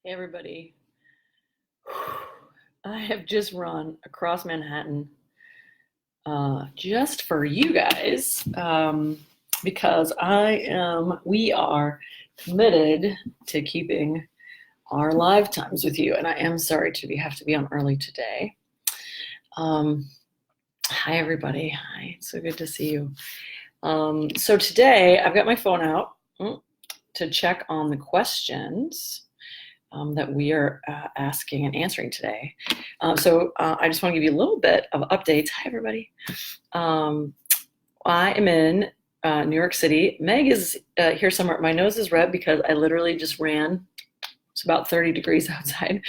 Hey everybody, I have just run across Manhattan just for you guys because we are committed to keeping our live times with you, and I am sorry to have to be on early today. Hi everybody, hi, it's so good to see you. So today I've got my phone out to check on the questions that we are asking and answering today. So I just want to give you a little bit of updates. Hi, everybody. I am in New York City. Meg is here somewhere. My nose is red because I literally just ran. It's about 30 degrees outside.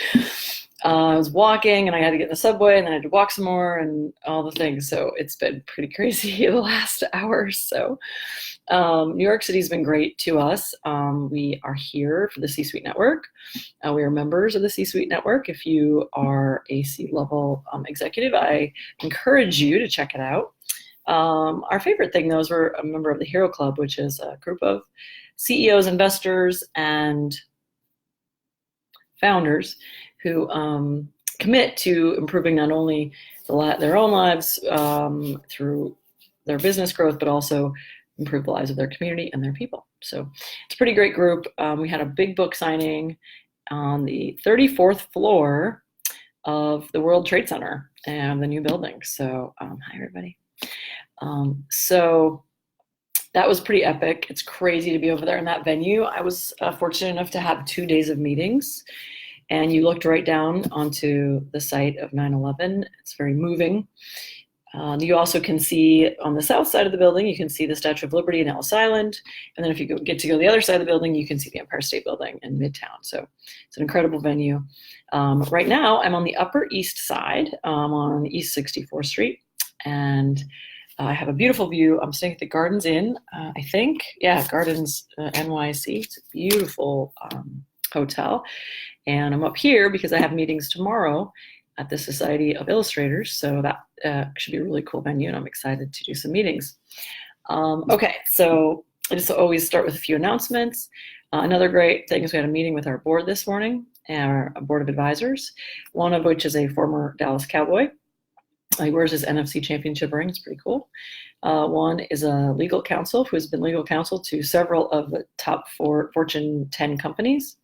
I was walking and I had to get in the subway and then I had to walk some more and all the things. So it's been pretty crazy the last hour or so. New York City's been great to us. We are here for the C-Suite Network. We are members of the C-Suite Network. If you are a C-level executive, I encourage you to check it out. Our favorite thing, though, is we're a member of the Hero Club, which is a group of CEOs, investors, and founders who commit to improving not only their own lives through their business growth, but also improve the lives of their community and their people. So it's a pretty great group. We had a big book signing on the 34th floor of the World Trade Center and the new building. So hi, everybody. So that was pretty epic. It's crazy to be over there in that venue. I was fortunate enough to have 2 days of meetings, and you looked right down onto the site of 9/11. It's very moving. You also can see on the south side of the building, you can see the Statue of Liberty and Ellis Island. And then if you get to go to the other side of the building, you can see the Empire State Building in Midtown. So it's an incredible venue. Right now, I'm on the Upper East Side on East 64th Street. And I have a beautiful view. I'm staying at the Gardens Inn, I think. Yeah, Gardens NYC. It's a beautiful hotel. And I'm up here because I have meetings tomorrow at the Society of Illustrators. So that should be a really cool venue, and I'm excited to do some meetings. Okay, so I just always start with a few announcements. Another great thing is we had a meeting with our board this morning, our board of advisors, one of which is a former Dallas Cowboy. He wears his NFC championship ring. It's pretty cool. One is a legal counsel who has been legal counsel to several of the top 4 Fortune 10 companies.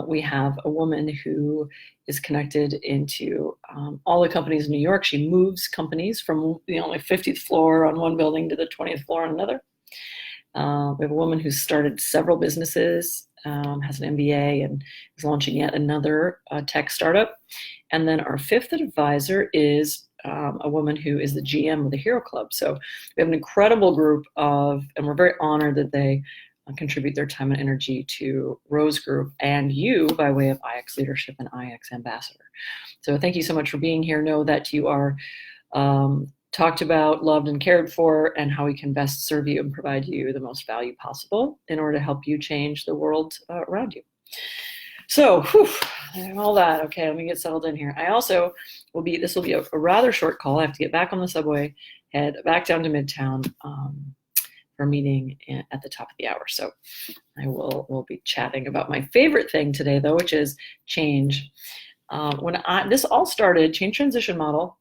We have a woman who is connected into all the companies in New York. She moves companies from the 50th floor on one building to the 20th floor on another. We have a woman who's started several businesses, has an MBA, and is launching yet another tech startup. And then our 5th advisor is a woman who is the GM of the Hero Club. So we have an incredible group and we're very honored that they contribute their time and energy to Rose Group and you by way of IX Leadership and IX Ambassador. So thank you so much for being here. Know that you are talked about, loved, and cared for, and how we can best serve you and provide you the most value possible in order to help you change the world around you. So, all that. Okay, let me get settled in here. This will be a rather short call. I have to get back on the subway, head back down to Midtown for a meeting at the top of the hour. So we'll be chatting about my favorite thing today, though, which is change. When this all started, change transition model,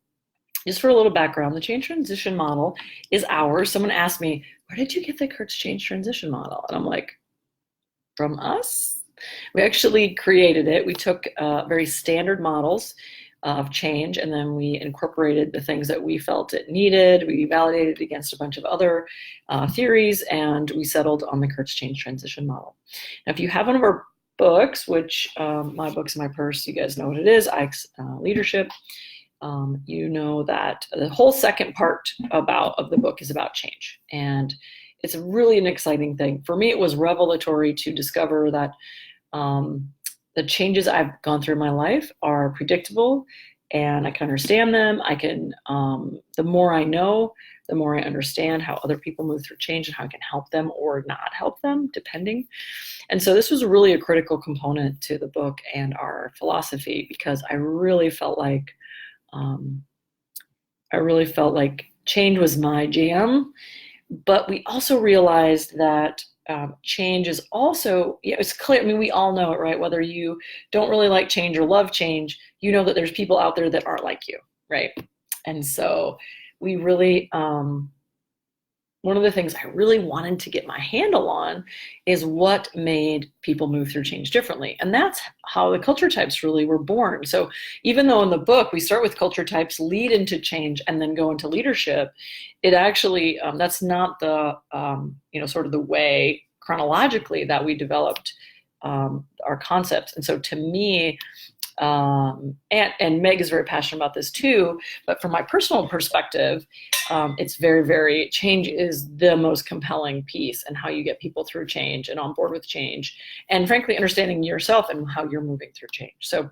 just for a little background, the change transition model is ours. Someone asked me, where did you get the Kurtz change transition model? And I'm like, from us? We actually created it. We took very standard models of change, and then we incorporated the things that we felt it needed. We validated it against a bunch of other theories, and we settled on the Kurtz change transition model. Now, if you have one of our books, which my book's in my purse, you guys know what it is, IX Leadership, you know that the whole second part of the book is about change. And it's really an exciting thing. For me, it was revelatory to discover that the changes I've gone through in my life are predictable, and I can understand them. The more I know, the more I understand how other people move through change and how I can help them or not help them, depending. And so this was really a critical component to the book and our philosophy, because I really felt like change was my jam. But we also realized that change is also, it's clear. I mean, we all know it, right? Whether you don't really like change or love change, you know that there's people out there that aren't like you, right? And so we really, one of the things I really wanted to get my handle on is what made people move through change differently. And that's how the culture types really were born. So even though in the book we start with culture types, lead into change, and then go into leadership, it actually, that's not the, sort of the way chronologically that we developed our concepts. And so to me, and Meg is very passionate about this too, but from my personal perspective, it's very, very, change is the most compelling piece, and how you get people through change and on board with change, and frankly, understanding yourself and how you're moving through change. So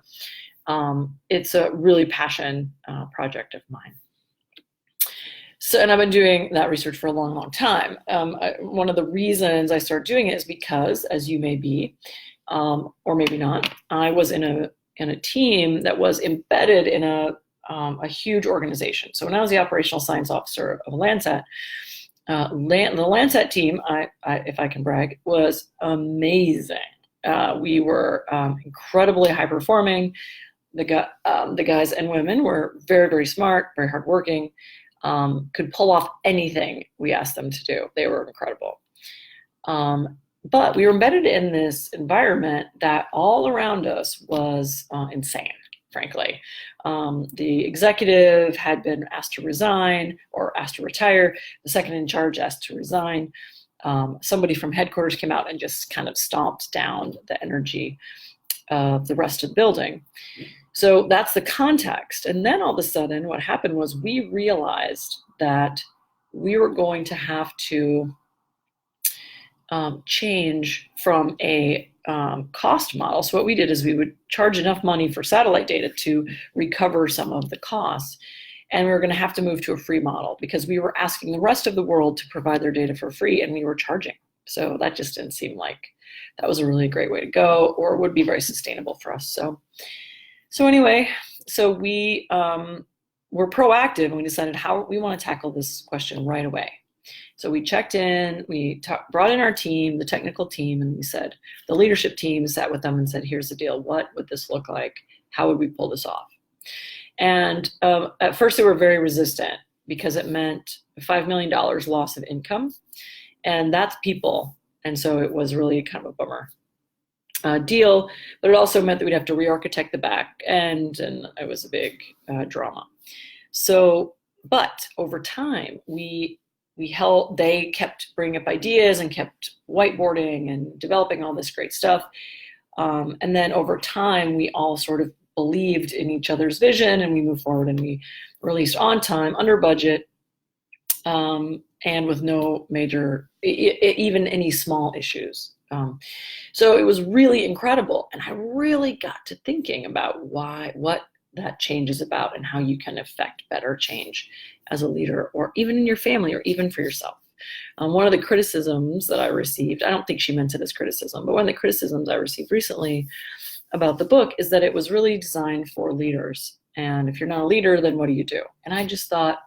it's a really passion project of mine. So, and I've been doing that research for a long, long time. One of the reasons I started doing it is because, as you may be, or maybe not, I was in a team that was embedded in a huge organization. So when I was the operational science officer of Landsat, the Landsat team, if I can brag, was amazing. We were incredibly high performing. The guys and women were very, very smart, very hardworking, could pull off anything we asked them to do. They were incredible. But we were embedded in this environment that all around us was insane, frankly. The executive had been asked to resign or asked to retire. The second in charge asked to resign. Somebody from headquarters came out and just kind of stomped down the energy of the rest of the building. So that's the context. And then all of a sudden, what happened was we realized that we were going to have to change from a cost model. So what we did is we would charge enough money for satellite data to recover some of the costs. And we were going to have to move to a free model because we were asking the rest of the world to provide their data for free, and we were charging. So that just didn't seem like that was a really great way to go, or would be very sustainable for us. So anyway, so we were proactive, and we decided how we want to tackle this question right away. So we checked in, we brought in our team, the technical team, and we said, the leadership team sat with them and said, here's the deal. What would this look like? How would we pull this off? And at first they were very resistant because it meant $5 million loss of income, and that's people. And so it was really kind of a bummer deal, but it also meant that we'd have to re-architect the back end, and it was a big drama. So, but over time, they kept bringing up ideas and kept whiteboarding and developing all this great stuff. And then over time, we all sort of believed in each other's vision, and we moved forward, and we released on time, under budget, and with no major, even any small issues. So it was really incredible. And I really got to thinking about what that change is about, and how you can affect better change as a leader, or even in your family, or even for yourself. One of the criticisms that I received, I don't think she meant it as criticism, but one of the criticisms I received recently about the book is that it was really designed for leaders. And if you're not a leader, then what do you do? And I just thought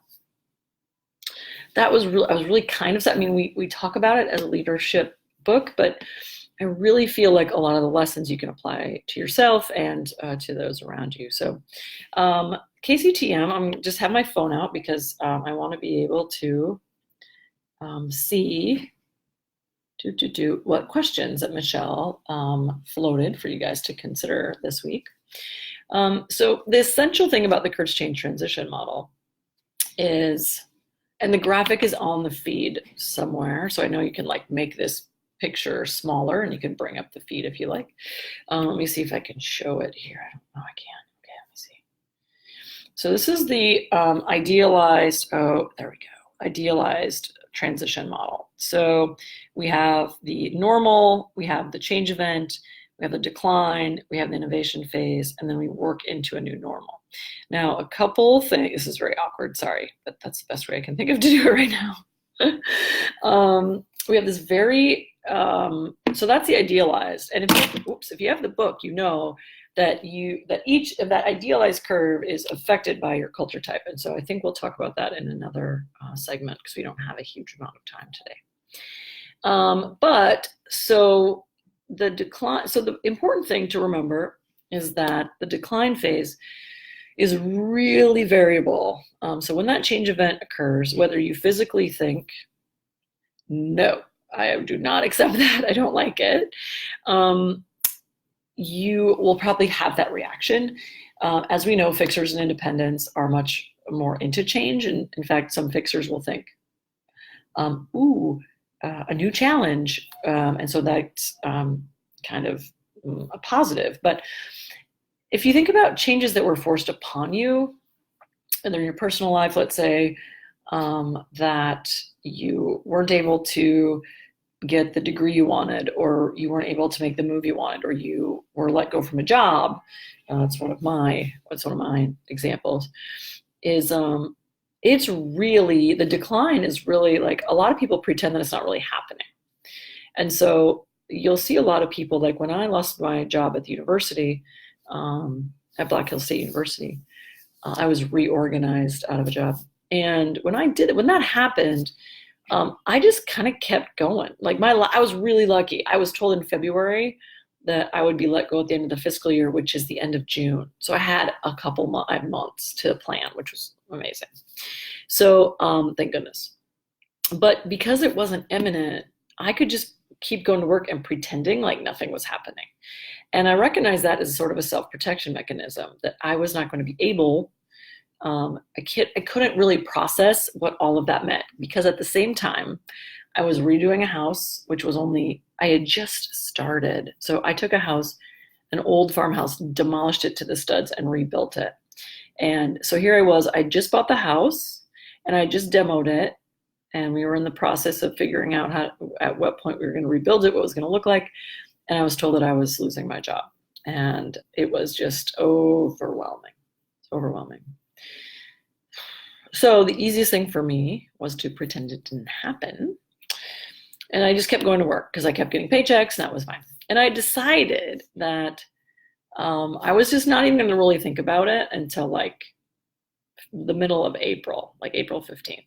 I was really kind of sad. I mean, we talk about it as a leadership book, but I really feel like a lot of the lessons you can apply to yourself and to those around you. So KCTM, I'm just have my phone out because I want to be able to see what questions that Michelle floated for you guys to consider this week. So the essential thing about the Kurtz change transition model is, and the graphic is on the feed somewhere, so I know you can like make this picture smaller, and you can bring up the feed if you like. Let me see if I can show it here. I don't know, I can. Okay, let me see. So this is the idealized transition model. So we have the normal, we have the change event, we have the decline, we have the innovation phase, and then we work into a new normal. Now, a couple things, this is very awkward, sorry, but that's the best way I can think of to do it right now. We have this very, so that's the idealized. And if you have the book, you know that each of that idealized curve is affected by your culture type. And so I think we'll talk about that in another segment because we don't have a huge amount of time today. But so the decline, so the important thing to remember is that the decline phase is really variable. So when that change event occurs, whether you physically think, no, I do not accept that, I don't like it, you will probably have that reaction. As we know, fixers and independents are much more into change. And in fact, some fixers will think, ooh, a new challenge. And so that's kind of a positive. But if you think about changes that were forced upon you, and in your personal life, let's say that you weren't able to get the degree you wanted, or you weren't able to make the move you wanted, or you were let go from a job. That's one of my examples. Is it's really, the decline is really like, a lot of people pretend that it's not really happening. And so you'll see a lot of people, like when I lost my job at the university, at Black Hills State University, I was reorganized out of a job. And when that happened, I just kind of kept going. Like I was really lucky. I was told in February that I would be let go at the end of the fiscal year, which is the end of June. So I had a couple months to plan, which was amazing. So thank goodness. But because it wasn't imminent, I could just keep going to work and pretending like nothing was happening. And I recognize that as sort of a self-protection mechanism, that I was not going to be able, I couldn't really process what all of that meant, because at the same time, I was redoing a house, which was I had just started. So I took a house, an old farmhouse, demolished it to the studs and rebuilt it. And so here I was, I just bought the house and I just demoed it. And we were in the process of figuring out at what point we were going to rebuild it, what it was going to look like. And I was told that I was losing my job. And it was just overwhelming. So the easiest thing for me was to pretend it didn't happen. And I just kept going to work because I kept getting paychecks, and that was fine. And I decided that I was just not even going to really think about it until like the middle of April, like April 15th.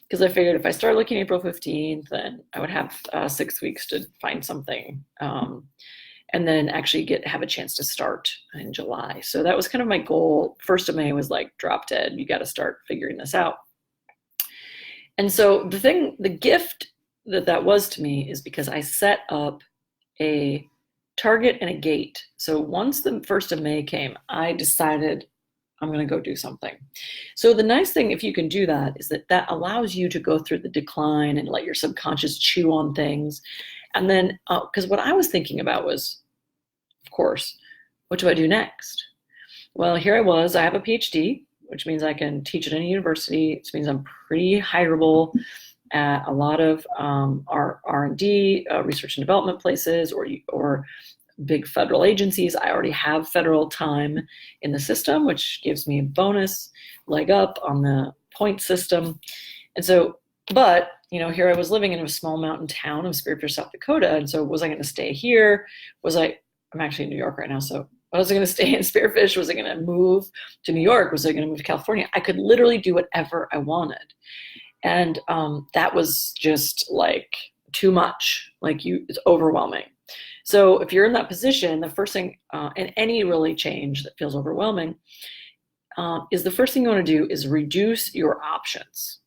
Because I figured if I started looking April 15th, then I would have 6 weeks to find something, and then actually have a chance to start in July. So that was kind of my goal. 1st of May was like, drop dead. You got to start figuring this out. And so the gift that was to me is because I set up a target and a gate. So once the 1st of May came, I decided I'm going to go do something. So the nice thing, if you can do that, is that allows you to go through the decline and let your subconscious chew on things. And then, because what I was thinking about was, of course, what do I do next? Well, here I was, I have a PhD, which means I can teach at any university. It means I'm pretty hireable at a lot of R&D, research and development places, or big federal agencies. I already have federal time in the system, which gives me a bonus leg up on the point system. And so, but, here I was living in a small mountain town of Spearfish, South Dakota. And so was I going to stay here? I'm actually in New York right now. So was I going to stay in Spearfish? Was I going to move to New York? Was I going to move to California? I could literally do whatever I wanted. And that was just like too much. It's overwhelming. So if you're in that position, the first thing, and any really change that feels overwhelming, is the first thing you want to do is reduce your options.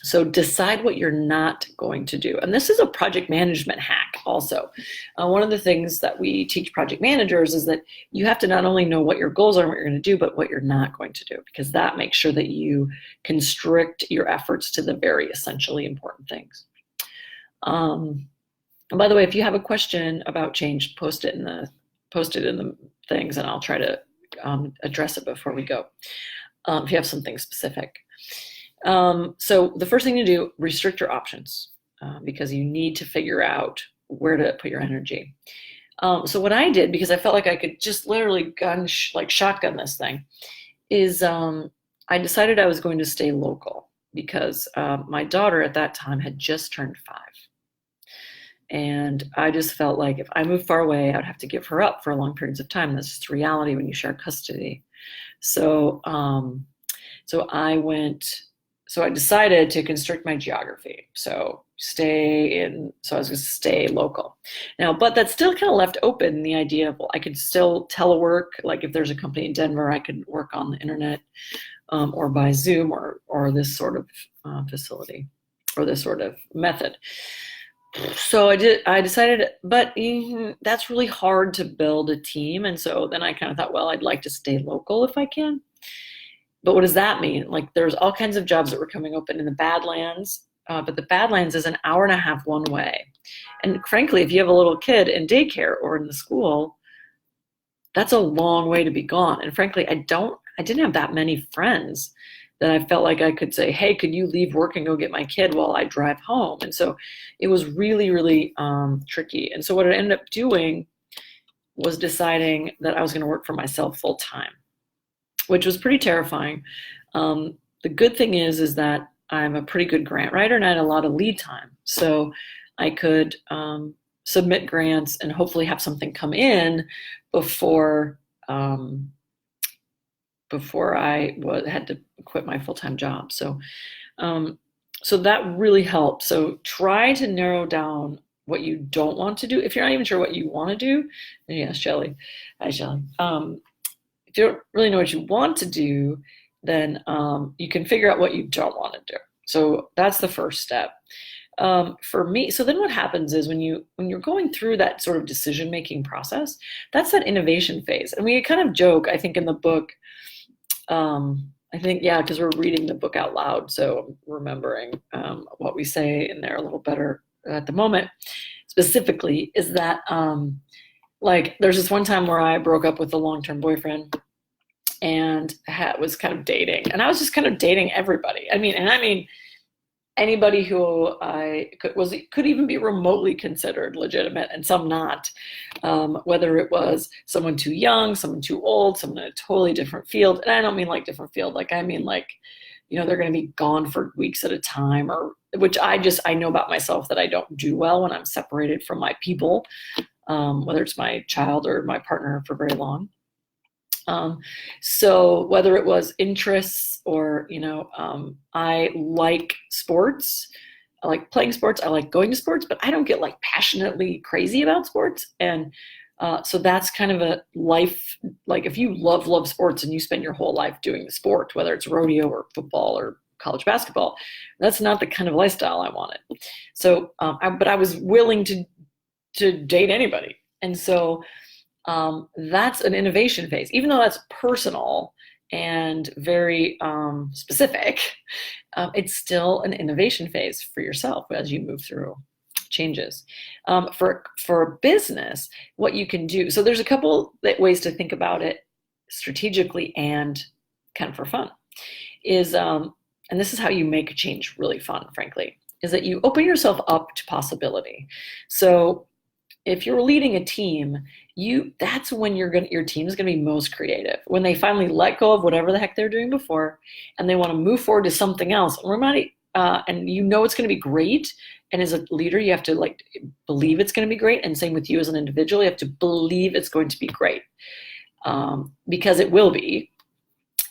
So decide what you're not going to do. And this is a project management hack also. One of the things that we teach project managers is that you have to not only know what your goals are and what you're going to do, but what you're not going to do, because that makes sure that you constrict your efforts to the very essentially important things. And by the way, if you have a question about change, post it in the things, and I'll try to address it before we go. If you have something specific. So the first thing to do, restrict your options, because you need to figure out where to put your energy. So what I did, because I felt like I could just literally shotgun this thing, is I decided I was going to stay local, because my daughter at that time had just turned 5. And I just felt like if I moved far away, I'd have to give her up for long periods of time. That's just reality when you share custody. So I went so I decided to constrict my geography. So I was going to stay local. Now, but that still kind of left open the idea of, well, I could still telework. Like if there's a company in Denver, I could work on the internet, or by Zoom, or this sort of facility, or this sort of method. So I decided, but that's really hard to build a team. And so then I kind of thought, well, I'd like to stay local if I can. But what does that mean? Like there's all kinds of jobs that were coming open in the Badlands, but the Badlands is an hour and a half one way. And frankly, if you have a little kid in daycare or in the school, that's a long way to be gone. And frankly, I didn't have that many friends that I felt like I could say, hey, could you leave work and go get my kid while I drive home? And so it was really, really tricky. And so what I ended up doing was deciding that I was going to work for myself full time, which was pretty terrifying. The good thing is that I'm a pretty good grant writer and I had a lot of lead time. So I could submit grants and hopefully have something come in before I had to quit my full-time job. So that really helped. So try to narrow down what you don't want to do. If you're not even sure what you want to do, yeah, Shelly. Hi, Shelly. If you don't really know what you want to do, then you can figure out what you don't want to do. So that's the first step. For me, so then what happens is when you're going through that sort of decision-making process, that's that innovation phase. And we kind of joke, I think, in the book, because we're reading the book out loud, so I'm remembering what we say in there a little better at the moment. Specifically, is that like there's this one time where I broke up with a long-term boyfriend and was kind of dating, and I was just kind of dating everybody. I mean anybody who I could even be remotely considered legitimate, and some not. Whether it was someone too young, someone too old, someone in a totally different field. And I don't mean like different field, like I mean like, they're going to be gone for weeks at a time, or which I know about myself that I don't do well when I'm separated from my people, whether it's my child or my partner for very long. So whether it was interests or, I like sports, I like playing sports, I like going to sports, but I don't get like passionately crazy about sports. And so that's kind of a life, like if you love sports and you spend your whole life doing the sport, whether it's rodeo or football or college basketball, that's not the kind of lifestyle I wanted. So, but I was willing to date anybody. And so that's an innovation phase. Even though that's personal and very specific, it's still an innovation phase for yourself as you move through changes. For a business, what you can do, so there's a couple ways to think about it strategically and kind of for fun, is, and this is how you make a change really fun, frankly, is that you open yourself up to possibility. So if you're leading a team, that's when your team is going to be most creative. When they finally let go of whatever the heck they're doing before, and they want to move forward to something else. And it's going to be great. And as a leader, you have to believe it's going to be great. And same with you as an individual, you have to believe it's going to be great, because it will be.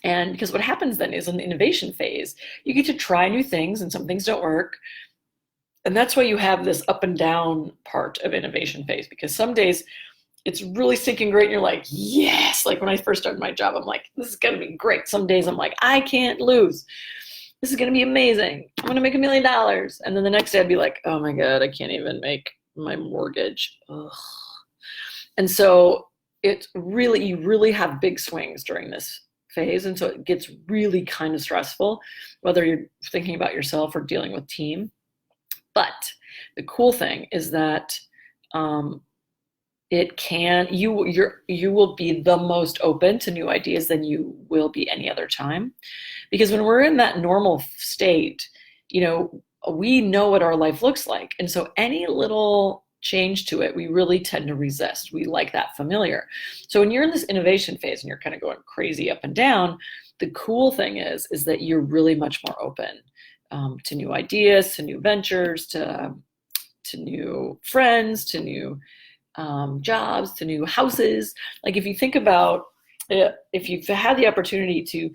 And because what happens then is in the innovation phase, you get to try new things, and some things don't work. And that's why you have this up and down part of innovation phase, because some days it's really stinking great and you're like, yes. Like when I first started my job, I'm like, this is going to be great. Some days I'm like, I can't lose. This is going to be amazing. I'm going to make $1 million. And then the next day I'd be like, oh my God, I can't even make my mortgage. Ugh. And so you really have big swings during this phase. And so it gets really kind of stressful, whether you're thinking about yourself or dealing with team. But the cool thing is that you will be the most open to new ideas than you will be any other time. Because when we're in that normal state, we know what our life looks like. And so any little change to it, we really tend to resist. We like that familiar. So when you're in this innovation phase and you're kind of going crazy up and down, the cool thing is that you're really much more open to new ideas, to new ventures, to new friends, to new jobs, to new houses. Like if you think about if you've had the opportunity to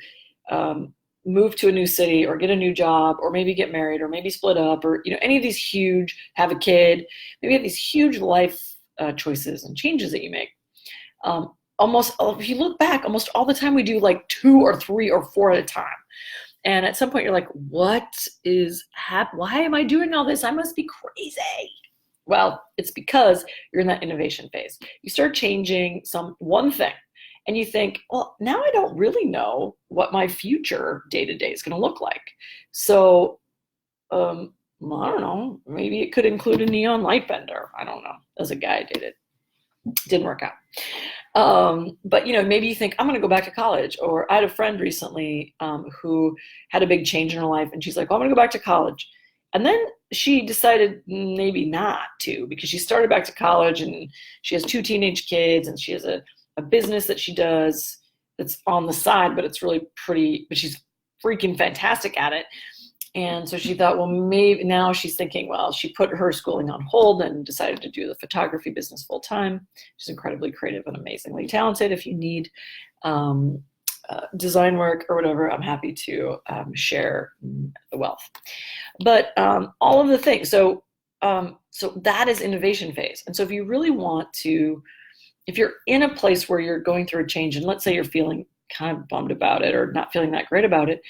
move to a new city or get a new job or maybe get married or maybe split up or, any of these huge, have a kid, maybe have these huge life choices and changes that you make. Almost, if you look back, almost all the time we do like 2 or 3 or 4 at a time. And at some point you're like, what is happening? Why am I doing all this? I must be crazy. Well, it's because you're in that innovation phase. You start changing one thing and you think, well, now I don't really know what my future day-to-day is going to look like. So, I don't know, maybe it could include a neon light bender. I don't know. As a guy, I did it. Didn't work out. But maybe you think I'm going to go back to college. Or I had a friend recently who had a big change in her life, and she's like, well, I'm going to go back to college. And then she decided maybe not to, because she started back to college and she has 2 teenage kids and she has a business that she does that's on the side, but it's really pretty, but she's freaking fantastic at it. And so she thought, well, maybe now she's thinking, well, she put her schooling on hold and decided to do the photography business full time. She's incredibly creative and amazingly talented. If you need design work or whatever, I'm happy to share the wealth. But all of the things, so that is innovation phase. And so if you really want to, if you're in a place where you're going through a change, and let's say you're feeling kind of bummed about it or not feeling that great about it,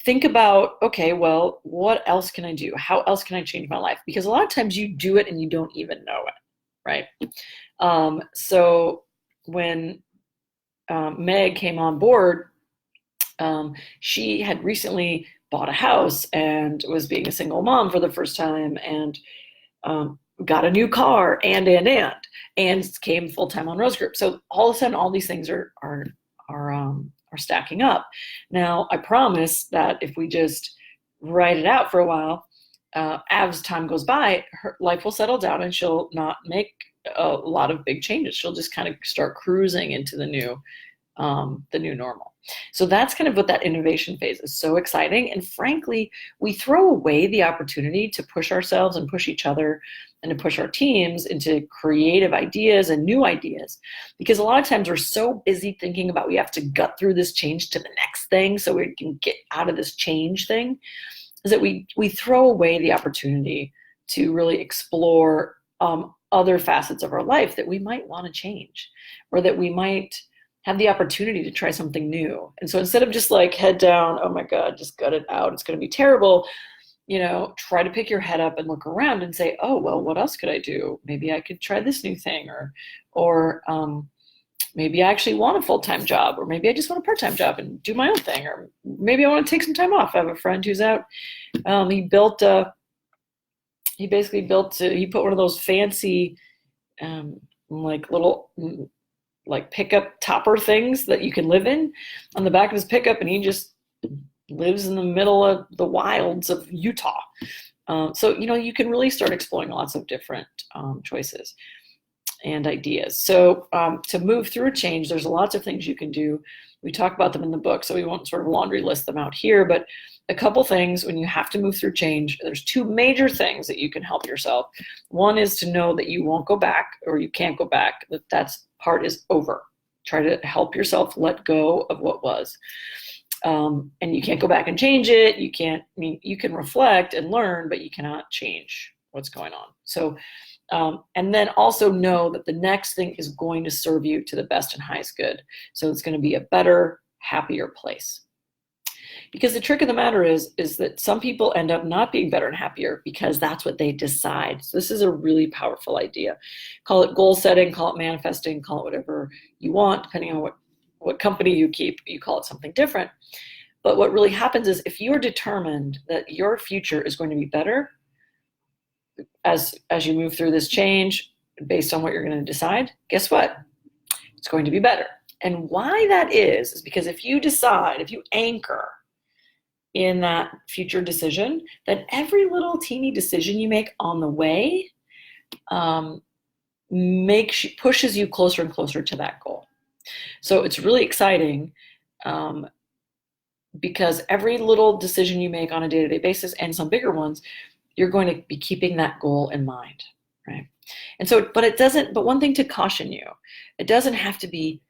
think about, okay, well, what else can I do? How else can I change my life? Because a lot of times you do it and you don't even know it, right? So when Meg came on board, she had recently bought a house and was being a single mom for the first time, and got a new car and came full time on Rose Group. So all of a sudden, all these things are stacking up. Now, I promise that if we just write it out for a while, as time goes by, her life will settle down and she'll not make a lot of big changes. She'll just kind of start cruising into the new normal. So that's kind of what that innovation phase is. So exciting. And frankly, we throw away the opportunity to push ourselves and push each other and to push our teams into creative ideas and new ideas. Because a lot of times we're so busy thinking about we have to gut through this change to the next thing so we can get out of this change thing, is that we throw away the opportunity to really explore other facets of our life that we might want to change, or that we might have the opportunity to try something new. And so instead of just like head down, oh my God, just gut it out, it's going to be terrible, try to pick your head up and look around and say, oh, well, what else could I do? Maybe I could try this new thing, or maybe I actually want a full-time job, or maybe I just want a part-time job and do my own thing, or maybe I want to take some time off. I have a friend who's out, he put one of those fancy, like pickup topper things that you can live in on the back of his pickup, and he just lives in the middle of the wilds of Utah. So you can really start exploring lots of different choices and ideas. So to move through a change, there's lots of things you can do. We talk about them in the book, so we won't sort of laundry list them out here, but a couple things when you have to move through change, there's 2 major things that you can help yourself. One is to know that you won't go back, or you can't go back, that part is over. Try to help yourself let go of what was. And you can't go back and change it. You can reflect and learn, but you cannot change what's going on. So, and then also know that the next thing is going to serve you to the best and highest good. So it's going to be a better, happier place. Because the trick of the matter is that some people end up not being better and happier because that's what they decide. So this is a really powerful idea. Call it goal setting, call it manifesting, call it whatever you want, depending on what company you keep, you call it something different. But what really happens is if you're determined that your future is going to be better as you move through this change based on what you're going to decide, guess what? It's going to be better. And why that is because if you decide, if you anchor in that future decision, then every little teeny decision you make on the way pushes you closer and closer to that goal. So it's really exciting because every little decision you make on a day-to-day basis, and some bigger ones, you're going to be keeping that goal in mind, right? And so, but one thing to caution you, it doesn't have to be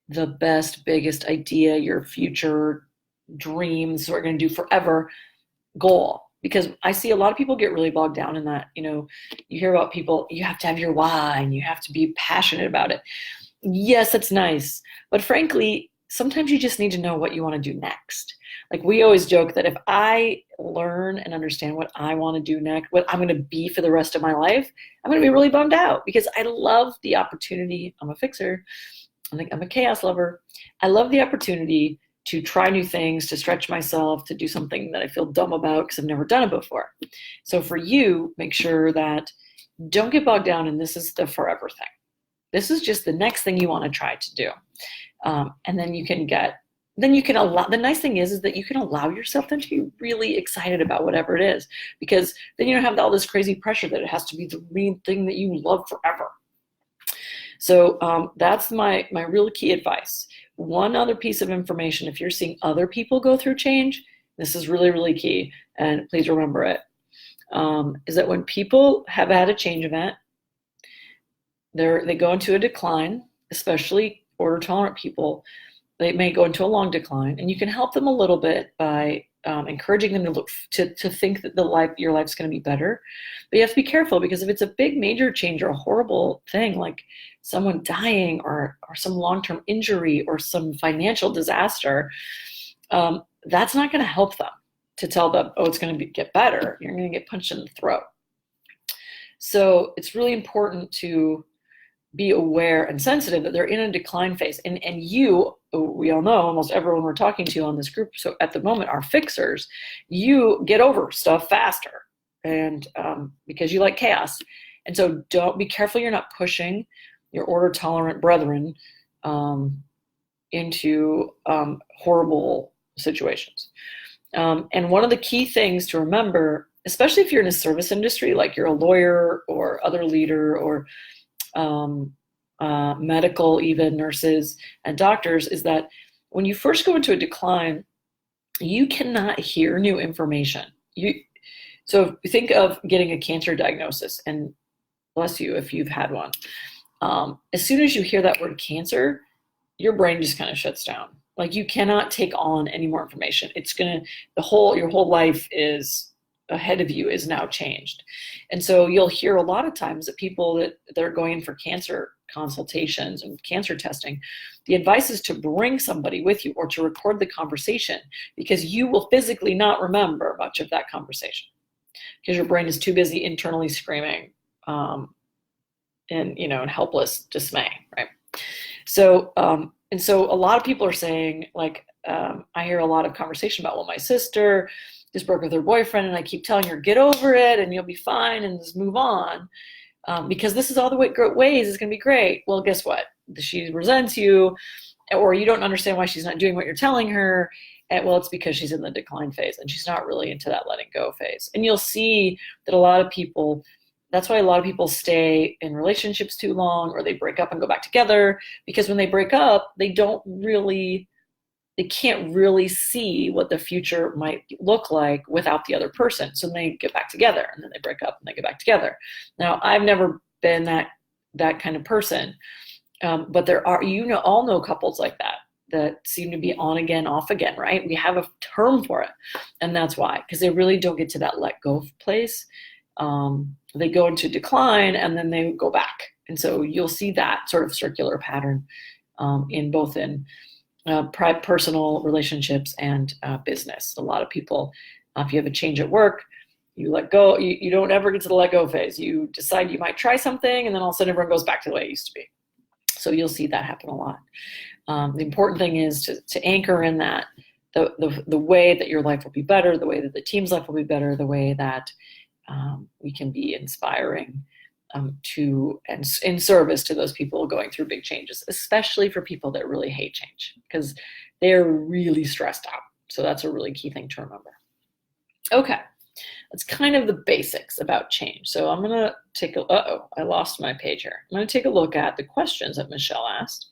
the best, biggest idea, your future dreams, we're going to do forever goal. Because I see a lot of people get really bogged down in that, you hear about people, you have to have your why and you have to be passionate about it. Yes, it's nice. But frankly, sometimes you just need to know what you want to do next. Like we always joke that if I learn and understand what I want to do next, what I'm going to be for the rest of my life, I'm going to be really bummed out because I love the opportunity. I'm a fixer. I'm a chaos lover. I love the opportunity to try new things, to stretch myself, to do something that I feel dumb about because I've never done it before. So for you, make sure that don't get bogged down in this is the forever thing. This is just the next thing you want to try to do. And then you can allow, the nice thing is that you can allow yourself then to be really excited about whatever it is, because then you don't have all this crazy pressure that it has to be the main thing that you love forever. So that's my real key advice. One other piece of information, if you're seeing other people go through change, this is really, really key, and please remember it, is that when people have had a change event, they go into a decline, especially order tolerant people, they may go into a long decline, and you can help them a little bit by encouraging them to think that your life's going to be better. But you have to be careful, because if it's a big major change or a horrible thing like someone dying or some long-term injury or some financial disaster, that's not going to help them to tell them, oh, it's going to get better. You're going to get punched in the throat. So it's really important to be aware and sensitive that they're in a decline phase. And we all know, almost everyone we're talking to on this group, so at the moment, are fixers. You get over stuff faster, and because you like chaos. And so be careful you're not pushing your order tolerant brethren into horrible situations. And one of the key things to remember, especially if you're in a service industry, like you're a lawyer or other leader or medical, even nurses and doctors, is that when you first go into a decline, you cannot hear new information. So think of getting a cancer diagnosis, and bless you if you've had one. As soon as you hear that word cancer, your brain just kind of shuts down. Like you cannot take on any more information. Your whole life is ahead of you is now changed. And so you'll hear a lot of times that people that are going in for cancer consultations and cancer testing, the advice is to bring somebody with you or to record the conversation, because you will physically not remember much of that conversation because your brain is too busy internally screaming in helpless dismay, right? So and so a lot of people are saying, like, I hear a lot of conversation about, well, my sister just broke with her boyfriend, and I keep telling her, get over it, and you'll be fine, and just move on, because this is all the great ways, it's going to be great. Well, guess what? She resents you, or you don't understand why she's not doing what you're telling her. And, well, it's because she's in the decline phase, and she's not really into that letting go phase. And you'll see that a lot of people, that's why a lot of people stay in relationships too long, or they break up and go back together, because when they break up, they can't really see what the future might look like without the other person. So they get back together, and then they break up and they get back together. Now, I've never been that kind of person, but there are, all know couples like that seem to be on again, off again, right? We have a term for it, and that's why, because they really don't get to that let go place. They go into decline and then they go back. And so you'll see that sort of circular pattern in personal relationships and business. A lot of people, if you have a change at work, you let go. You don't ever get to the let go phase. You decide you might try something, and then all of a sudden everyone goes back to the way it used to be. So you'll see that happen a lot. The important thing is to anchor in that the way that your life will be better, the way that the team's life will be better, the way that we can be inspiring to and in service to those people going through big changes, especially for people that really hate change, because they're really stressed out. So that's a really key thing to remember. Okay, that's kind of the basics about change. So I'm gonna I lost my page here. I'm gonna take a look at the questions that Michelle asked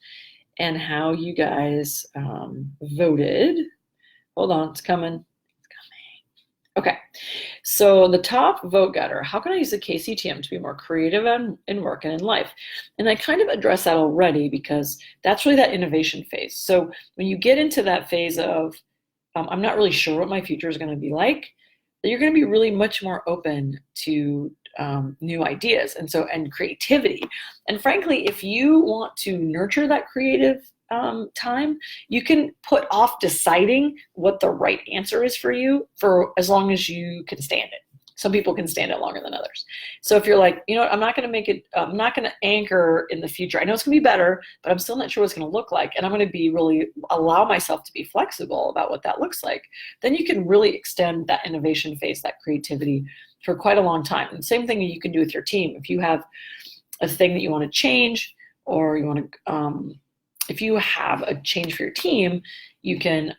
and how you guys voted. Hold on, it's coming. Okay, so the top vote getter, how can I use the KCTM to be more creative in work and in life? And I kind of addressed that already, because that's really that innovation phase. So when you get into that phase of I'm not really sure what my future is going to be like, that you're going to be really much more open to new ideas and creativity. And frankly, if you want to nurture that creative time, you can put off deciding what the right answer is for you for as long as you can stand it. Some people can stand it longer than others. So if you're like, you know what, I'm not going to anchor in the future. I know it's going to be better, but I'm still not sure what it's going to look like. And I'm going to be really allow myself to be flexible about what that looks like. Then you can really extend that innovation phase, that creativity for quite a long time. And same thing you can do with your team. If you have a thing that you want to change, or you want to, if you have a change for your team, you can,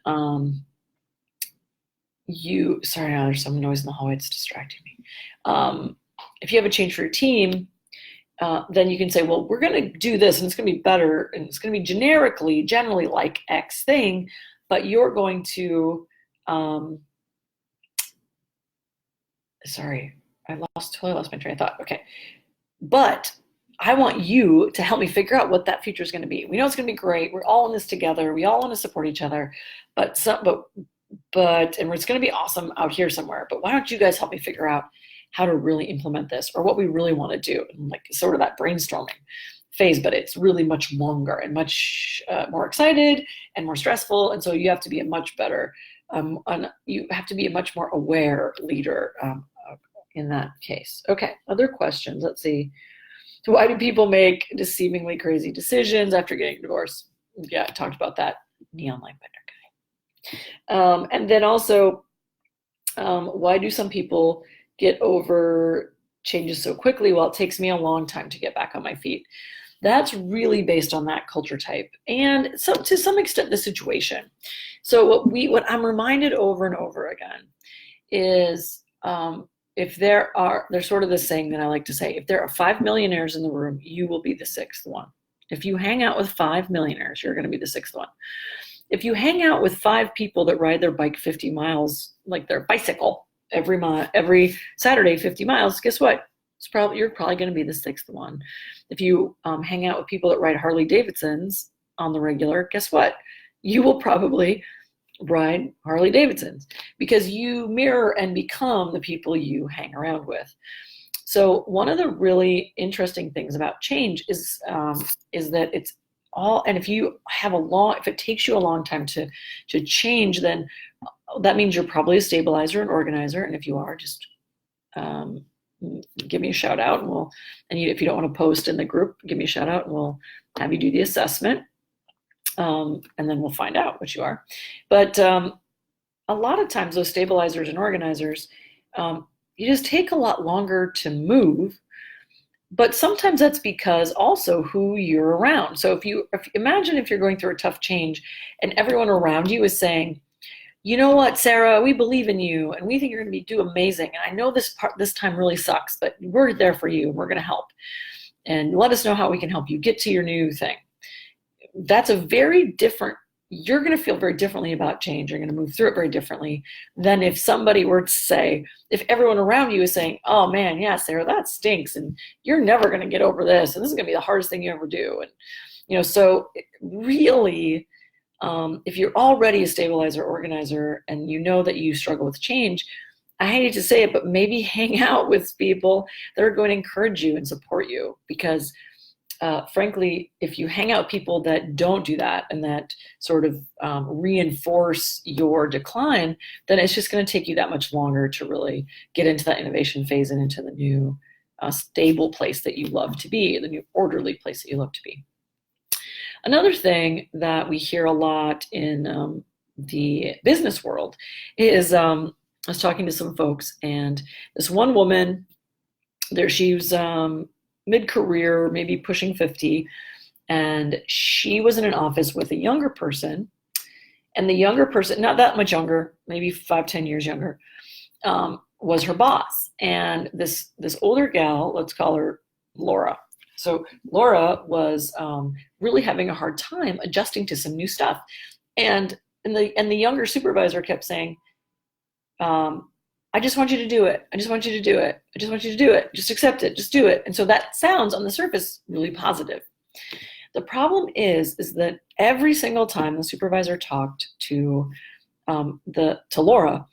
sorry, now there's some noise in the hallway, it's distracting me. If you have a change for your team, then you can say, well, we're going to do this and it's going to be better and it's going to be generally like X thing, but you're going to, sorry, I totally lost my train of thought. Okay. But I want you to help me figure out what that future is going to be. We know it's going to be great. We're all in this together. We all want to support each other, and it's going to be awesome out here somewhere. But why don't you guys help me figure out how to really implement this, or what we really want to do, and like sort of that brainstorming phase, but it's really much longer and much more excited and more stressful. And so you have to be a much better, you have to be a much more aware leader in that case. Okay, other questions. Let's see. Why do people make seemingly crazy decisions after getting divorced? Yeah, I talked about that. Neon light bender guy. And then also, why do some people get over changes so quickly while it takes me a long time to get back on my feet? That's really based on that culture type and to some extent the situation. So what I'm reminded over and over again is if there's sort of this saying that I like to say, if there are 5 millionaires in the room, you will be the 6th one. If you hang out with 5 millionaires, you're going to be the 6th one. If you hang out with 5 people that ride their bike 50 miles, like their bicycle, every Saturday, 50 miles, guess what? You're probably going to be the 6th one. If you hang out with people that ride Harley Davidsons on the regular, guess what? You will probably ride Harley Davidsons because you mirror and become the people you hang around with. So one of the really interesting things about change is that it's all, and if it takes you a long time to change, then that means you're probably a stabilizer and organizer. And if you are, just give me a shout out, and if you don't want to post in the group, give me a shout out and we'll have you do the assessment. And then we'll find out what you are. But a lot of times those stabilizers and organizers, you just take a lot longer to move. But sometimes that's because also who you're around. So if imagine if you're going through a tough change and everyone around you is saying, you know what, Sarah, we believe in you and we think you're going to do amazing. And I know this time really sucks, but we're there for you and we're going to help. And let us know how we can help you get to your new thing. That's you're going to feel very differently about change. You're going to move through it very differently than if somebody were to say, if everyone around you is saying, oh man, yeah, Sarah, that stinks. And you're never going to get over this. And this is going to be the hardest thing you ever do. And, so really, if you're already a stabilizer organizer and you know that you struggle with change, I hate to say it, but maybe hang out with people that are going to encourage you and support you because frankly, if you hang out with people that don't do that and that sort of reinforce your decline, then it's just going to take you that much longer to really get into that innovation phase and into the new stable place that you love to be, the new orderly place that you love to be. Another thing that we hear a lot in the business world is I was talking to some folks, and this one woman, she was mid-career, maybe pushing 50, and she was in an office with a younger person, and the younger person, not that much younger, maybe 5-10 years younger, was her boss. And this older gal, let's call her Laura. So Laura was really having a hard time adjusting to some new stuff, and the younger supervisor kept saying, I just want you to do it. I just want you to do it. I just want you to do it. Just accept it. Just do it. And so that sounds on the surface really positive. The problem is that every single time the supervisor talked to to Laura,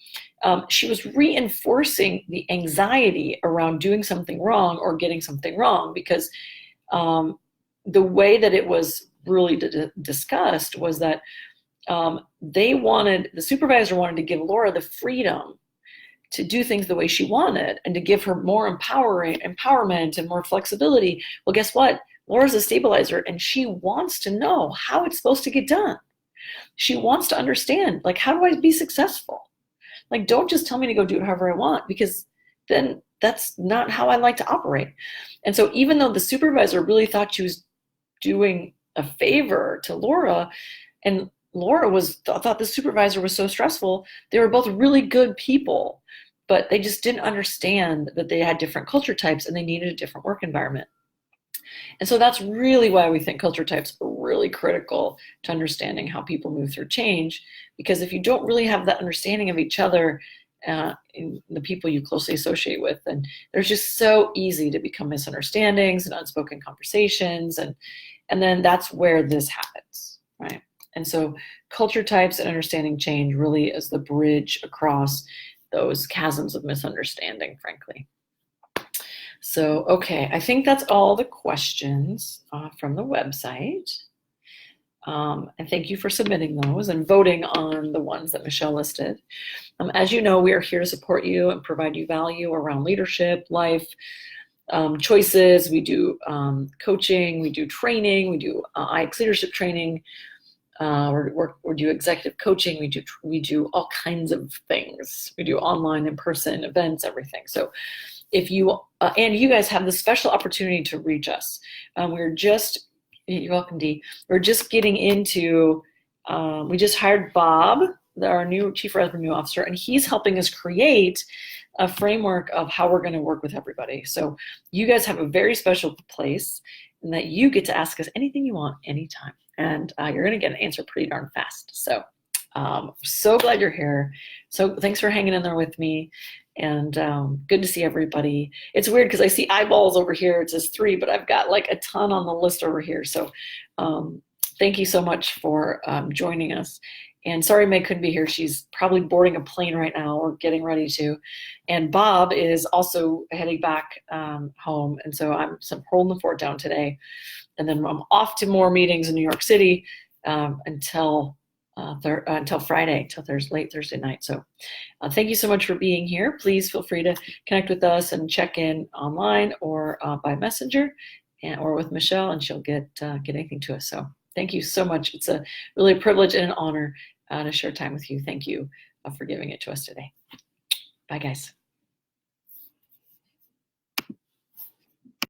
she was reinforcing the anxiety around doing something wrong or getting something wrong, because the way that it was really discussed was that the supervisor wanted to give Laura the freedom to do things the way she wanted and to give her more empowerment and more flexibility. Well, guess what? Laura's a stabilizer, and she wants to know how it's supposed to get done. She wants to understand, like, how do I be successful? Like, don't just tell me to go do it however I want, because then that's not how I like to operate. And so even though the supervisor really thought she was doing a favor to Laura, and Laura thought the supervisor was so stressful, they were both really good people, but they just didn't understand that they had different culture types and they needed a different work environment. And so that's really why we think culture types are really critical to understanding how people move through change, because if you don't really have that understanding of each other, in the people you closely associate with, then there's just so easy to become misunderstandings and unspoken conversations, and then that's where this happens, right? And so culture types and understanding change really is the bridge across those chasms of misunderstanding, frankly. So, okay, I think that's all the questions from the website. And thank you for submitting those and voting on the ones that Michelle listed. As you know, we are here to support you and provide you value around leadership, life, choices. We do coaching, we do training, we do IX leadership training, we do executive coaching, we do all kinds of things. We do online, in person, events, everything. So if you, and you guys have the special opportunity to reach us. You're welcome, Dee. We're just getting into, we just hired Bob, our new Chief Revenue Officer, and he's helping us create a framework of how we're going to work with everybody. So you guys have a very special place in that you get to ask us anything you want anytime, and you're going to get an answer pretty darn fast. So so glad you're here. So thanks for hanging in there with me, and good to see everybody. It's weird because I see eyeballs over here. It says 3, but I've got like a ton on the list over here. So thank you so much for joining us. And sorry Meg couldn't be here. She's probably boarding a plane right now or getting ready to. And Bob is also heading back home. And so I'm holding the fort down today. And then I'm off to more meetings in New York City until Friday, late Thursday night. So thank you so much for being here. Please feel free to connect with us and check in online or by messenger or with Michelle, and she'll get anything to us. So thank you so much. It's really a privilege and an honor to share time with you. Thank you for giving it to us today. Bye, guys.